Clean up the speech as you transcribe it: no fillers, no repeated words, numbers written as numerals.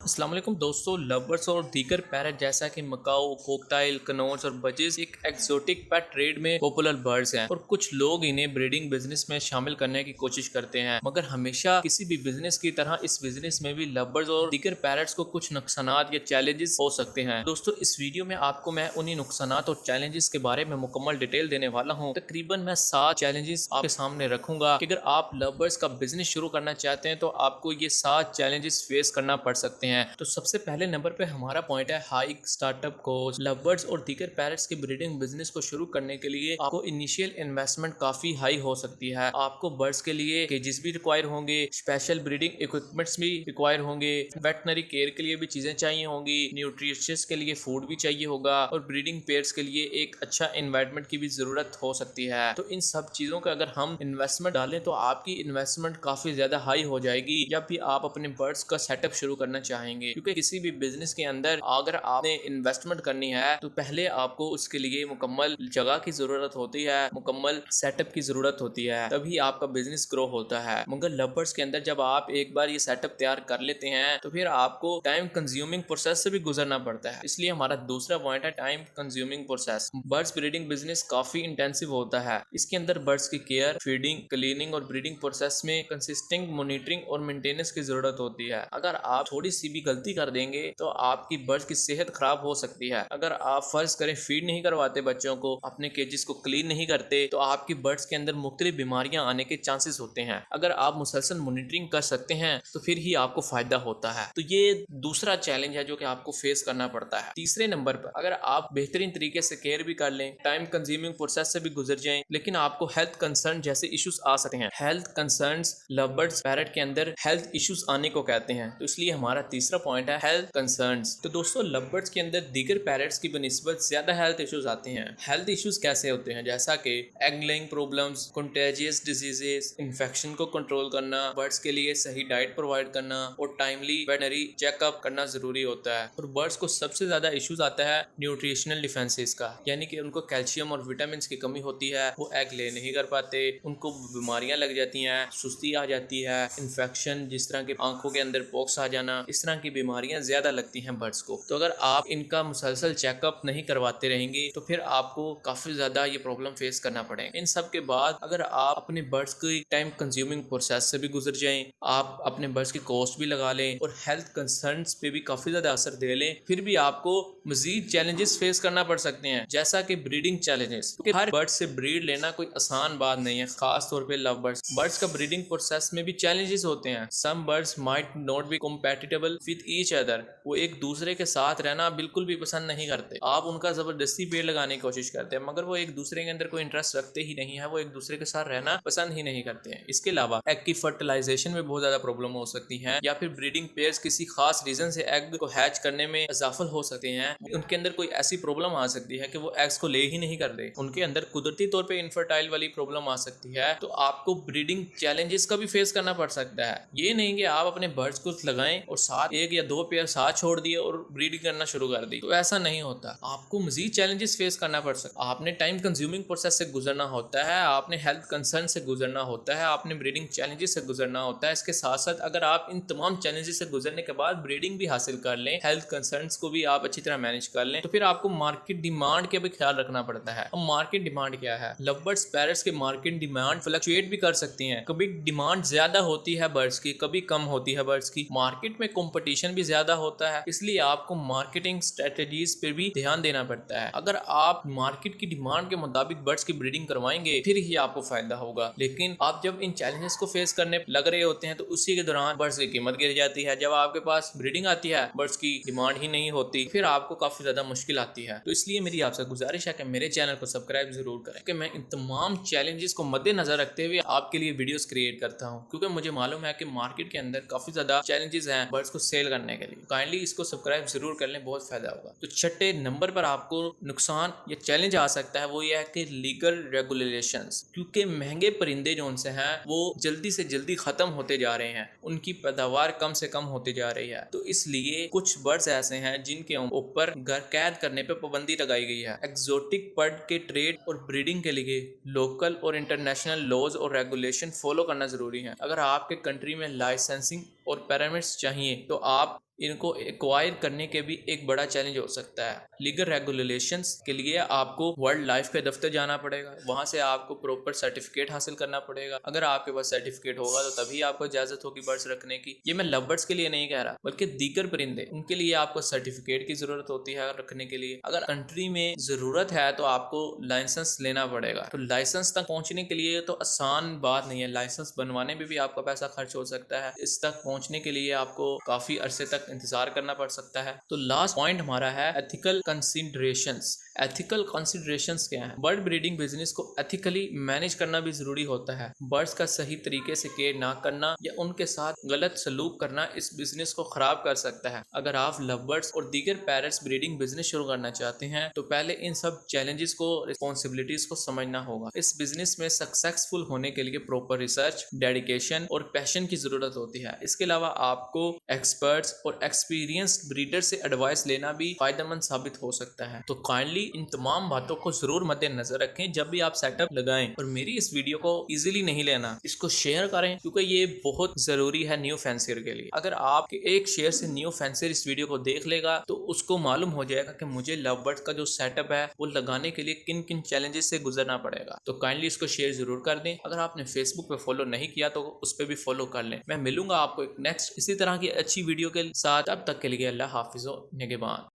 अस्सलाम वालेकुम दोस्तों। लवर्स और दीगर पैरट जैसा कि मकाऊ, कोकटाइल, कनौज और बजेस एक एक्सोटिक पेट ट्रेड में पॉपुलर बर्ड्स हैं और कुछ लोग इन्हें ब्रीडिंग बिजनेस में शामिल करने की कोशिश करते हैं, मगर हमेशा किसी भी बिजनेस की तरह इस बिजनेस में भी लवर्स और दीगर पैरट्स को कुछ नुकसानात या चैलेंजेस हो सकते हैं। दोस्तों, इस वीडियो में आपको मैं उन्हीं नुकसानात और चैलेंजेस के बारे में मुकम्मल डिटेल देने वाला हूँ। तकरीबन मैं 7 चैलेंजेस आपके सामने रखूंगा कि अगर आप लवर्स का बिजनेस शुरू करना चाहते हैं तो आपको ये 7 चैलेंजेस फेस करना पड़ सकते हैं। तो सबसे पहले नंबर पे हमारा पॉइंट है हाई स्टार्टअप कॉस्ट। लवर्स और दीगर पैरट्स के ब्रीडिंग बिजनेस को शुरू करने के लिए आपको इनिशियल इन्वेस्टमेंट काफी हाई हो सकती है। आपको बर्ड्स के लिए केजेस भी रिक्वायर होंगे, स्पेशल ब्रीडिंग इक्विपमेंट्स भी रिक्वायर होंगे, वेटनरी केयर के लिए भी चीजें चाहिए होंगी, न्यूट्रिशियस के लिए फूड भी चाहिए होगा और ब्रीडिंग पेयर्स के लिए एक अच्छा एनवायरनमेंट की भी जरूरत हो सकती है। तो इन सब चीजों का अगर हम इन्वेस्टमेंट डालें तो आपकी इन्वेस्टमेंट काफी ज्यादा हाई हो जाएगी जब भी आप अपने बर्ड्स का सेटअप शुरू करना चाहेंगे, क्योंकि किसी भी बिजनेस के अंदर अगर आपने इन्वेस्टमेंट करनी है तो पहले आपको उसके लिए मुकम्मल जगह की जरूरत होती है, मुकम्मल सेटअप की जरूरत होती है, तभी आपका बिजनेस ग्रो होता है। मगर लवर्स के अंदर जब आप एक बार ये सेटअप तैयार कर लेते हैं तो फिर आपको टाइम कंज्यूमिंग प्रोसेस से भी गुजरना पड़ता है। इसलिए हमारा दूसरा पॉइंट है time consuming process. Birds breeding business काफी इंटेंसिव होता है। इसके अंदर बर्ड्स की केयर, फीडिंग, क्लीनिंग और ब्रीडिंग प्रोसेस में कंसिस्टेंट मॉनिटरिंग और मेंटेनेंस की जरूरत होती है। अगर आप थोड़ी सी भी गलती कर देंगे तो आपकी बर्ड्स की सेहत खराब हो सकती है। अगर आप फर्ज करें फीड नहीं करवाते बच्चों को, अपने केजेस को क्लीन नहीं करते, तो आपकी बर्ड्स के अंदर मुख्तलिफ बीमारियां आने के चांसेस होते हैं। अगर आप मुसलसल मॉनिटरिंग कर सकते हैं तो फिर ही आपको फायदा होता है। तो ये दूसरा चैलेंज है जो कि आपको फेस करना पड़ता है। तीसरे नंबर पर अगर आप बेहतरीन तरीके से केयर भी कर लें, टाइम कंज्यूमिंग प्रोसेस से भी गुजर जाएं, लेकिन आपको हेल्थ कंसर्न जैसे इश्यूज आ सकते हैं। हेल्थ कंसर्न्स लवर्स पैरट के अंदर हेल्थ इश्यूज आने को कहते हैं। तो इसलिए हमारा तीसरा पॉइंट है हेल्थ कंसर्न्स। तो दोस्तों, लवर्स के अंदर दीगर पैरट्स की बनिस्बत ज्यादा हेल्थ इश्यूज आते हैं। हेल्थ इश्यूज कैसे होते हैं? जैसा कि egg laying problems, contagious diseases, infection को कंट्रोल करना, बर्ड्स के लिए सही डाइट प्रोवाइड करना और टाइमली वेटनरी चेकअप करना जरूरी होता है। और बर्ड्स को सबसे ज्यादा इश्यूज आता है न्यूट्रिशनल डिफेंसेस का, यानी कि उनको कैल्शियम और विटामिन की कमी होती है, वो एग ले नहीं कर पाते, उनको बीमारियां लग जाती हैं, सुस्ती आ जाती है, इन्फेक्शन जिस तरह के आंखों के अंदर पॉक्स आ जाना, इस तरह की बीमारियां ज्यादा लगती हैं बर्ड्स को। तो अगर आप इनका मुसलसल चेकअप नहीं करवाते रहेंगे तो फिर आपको काफी ज्यादा ये प्रॉब्लम फेस करना पड़ेगा। इन सब के बाद अगर आप अपने बर्ड्स की टाइम कंज्यूमिंग प्रोसेस से भी गुजर जाएं, आप अपने बर्ड्स की कॉस्ट भी लगा लें और हेल्थ कंसर्न्स पे भी काफी ज्यादा असर दे लें, फिर भी आपको मजीद चैलेंजेस फेस करना पड़ सकते हैं, जैसा कि ब्रीडिंग चैलेंजेस। क्योंकि हर बर्ड से ब्रीड लेना कोई आसान बात नहीं है, खास तौर पे लव बर्ड्स। बर्ड्स का ब्रीडिंग प्रोसेस में भी चैलेंजेस होते हैं। Some birds might not be compatible with each other. वो एक दूसरे के साथ रहना बिल्कुल भी पसंद नहीं करते। आप उनका जबरदस्ती पेड़ लगाने की कोशिश करते हैं, मगर वो एक दूसरे के अंदर कोई इंटरेस्ट रखते ही नहीं है, वो एक दूसरे के साथ रहना पसंद ही नहीं करते हैं। इसके अलावा एग की फर्टिलाइजेशन में बहुत ज्यादा प्रॉब्लम हो सकती है, या फिर ब्रीडिंग पेयर्स किसी खास रीजन से एग को हैच करने में इजाफल हो सकते हैं। उनके अंदर कोई ऐसी प्रॉब्लम आ सकती है कि वो एग्स को ले ही नहीं करते, उनके अंदर कुदरती तौर पे इनफर्टाइल वाली प्रॉब्लम आ सकती है। तो आपको ब्रीडिंग चैलेंजेस का भी फेस करना पड़ सकता है। ये नहीं कि आप अपने बर्ड्स को लगाएं और साथ एक या दो पेयर साथ छोड़ दिए और ब्रीडिंग करना शुरू कर दी, तो ऐसा नहीं होता। आपको मजीद चैलेंजेस फेस करना पड़ सकता है। आपने टाइम कंज्यूमिंग प्रोसेस से गुजरना होता है, आपने हेल्थ कंसर्न से गुजरना होता है, आपने ब्रीडिंग चैलेंजेस से गुजरना होता है। इसके साथ साथ अगर आप इन तमाम चैलेंजेस से गुजरने के बाद ब्रीडिंग भी हासिल कर लें, हेल्थ कंसर्न्स को भी आप अच्छी तरह मैनेज कर लें, तो फिर आपको मार्केट डिमांड का भी ख्याल रखना पड़ता है। अब मार्केट डिमांड क्या है? लवर्स पैरट्स के मार्केट डिमांड फ्लक्चुएट भी कर सकती है। कभी डिमांड ज्यादा होती है बर्ड्स की, कभी कम होती है बर्ड्स की। मार्केट में कंपटीशन भी ज्यादा होता है, इसलिए आपको मार्केटिंग स्ट्रेटजीज पे भी ध्यान देना पड़ता है। अगर आप मार्केट की डिमांड के मुताबिक बर्ड्स की ब्रीडिंग करवाएंगे फिर ही आपको फायदा होगा। लेकिन आप जब इन चैलेंजेस को फेस करने लग रहे होते हैं तो उसी के दौरान बर्ड्स की कीमत गिर जाती है। जब आपके पास ब्रीडिंग आती है, बर्ड्स की डिमांड ही नहीं होती, फिर आपको काफी ज्यादा मुश्किल आती है। तो इसलिए मेरी आपसे गुजारिश है कि मेरे चैनल को सब्सक्राइब जरूर करें, कि मैं इन तमाम चैलेंजेस को मद्देनजर रखते हुए आपके लिए वीडियोस क्रिएट करता हूं, क्योंकि मुझे मालूम है कि मार्केट के अंदर काफी ज्यादा चैलेंजेस हैं बर्ड्स को सेल करने के लिए। काइंडली इसको सब्सक्राइब जरूर कर लें, बहुत फायदा होगा। तो छठे नंबर पर आपको नुकसान या चैलेंज आ सकता है, वो ये है कि लीगल रेगुलेशंस। क्योंकि महंगे परिंदे जो उनसे हैं वो जल्दी से जल्दी खत्म होते जा रहे हैं, उनकी पैदावार कम से कम होती जा रही है। तो इसलिए कुछ बर्ड्स ऐसे हैं जिनके ऊपर घर कैद करने पे पाबंदी लगाई गई है। एक्सोटिक बर्ड के ट्रेड और ब्रीडिंग के लिए लोकल और इंटरनेशनल लॉज और रेगुलेशन फॉलो करना जरूरी है। अगर आपके कंट्री में लाइसेंसिंग और परमिट्स चाहिए तो आप इनको एक्वायर करने के भी एक बड़ा चैलेंज हो सकता है। लीगल रेगुलेशंस के लिए आपको वाइल्ड लाइफ के दफ्तर जाना पड़ेगा, वहां से आपको प्रॉपर सर्टिफिकेट हासिल करना पड़ेगा। अगर आपके पास सर्टिफिकेट होगा तो तभी आपको इजाजत होगी बर्ड्स रखने की। ये मैं लव बर्ड्स के लिए नहीं कह रहा, बल्कि दीगर परिंदे, उनके लिए आपको सर्टिफिकेट की जरूरत होती है रखने के लिए। अगर कंट्री में जरूरत है तो आपको लाइसेंस लेना पड़ेगा। तो लाइसेंस तक पहुंचने के लिए तो आसान बात नहीं है, लाइसेंस बनवाने में भी आपका पैसा खर्च हो सकता है। इस तक पहुंचने के लिए आपको काफी अरसे तक इंतजार करना पड़ सकता है। तो लास्ट पॉइंट हमारा है एथिकल कंसिडरेशंस। एथिकल कंसिडरेशंस क्या है? बर्ड ब्रीडिंग बिजनेस को एथिकली मैनेज करना भी जरूरी होता है। बर्ड्स का सही तरीके से केयर ना करना या उनके साथ गलत सलूक करना इस बिजनेस को खराब कर सकता है। अगर आप लव बर्ड्स और दीगर पैरट्स ब्रीडिंग बिजनेस शुरू करना चाहते हैं तो पहले इन सब चैलेंजेस को, रिस्पॉन्सिबिलिटीज को समझना होगा। इस बिजनेस में सक्सेसफुल होने के लिए प्रॉपर रिसर्च, डेडिकेशन और पैशन की जरूरत होती है। इसके अलावा आपको एक्सपर्ट्स और एक्सपीरियंस्ड ब्रीडर से एडवाइस लेना भी फायदेमंद साबित हो सकता है। तो काइंडली इन तमाम बातों को जरूर मद्देनजर रखें जब भी आप सेटअप लगाएं। और मेरी इस वीडियो को इजीली नहीं लेना, इसको शेयर करें क्योंकि ये बहुत जरूरी है न्यू फैंसियर के लिए। अगर आप एक शेयर से न्यू फैंसियर इस वीडियो को देख लेगा तो उसको मालूम हो जाएगा कि मुझे लव बर्ड्स का जो सेटअप है वो लगाने के लिए किन किन चैलेंजेस से गुजरना पड़ेगा। तो काइंडली इसको शेयर जरूर कर दें। अगर आपने फेसबुक पे फॉलो नहीं किया तो उस पर भी फॉलो कर लें। मैं मिलूंगा आपको एक नेक्स्ट इसी तरह की अच्छी वीडियो के साथ। तब तक के लिए अल्लाह हाफिज़ व निगहबान।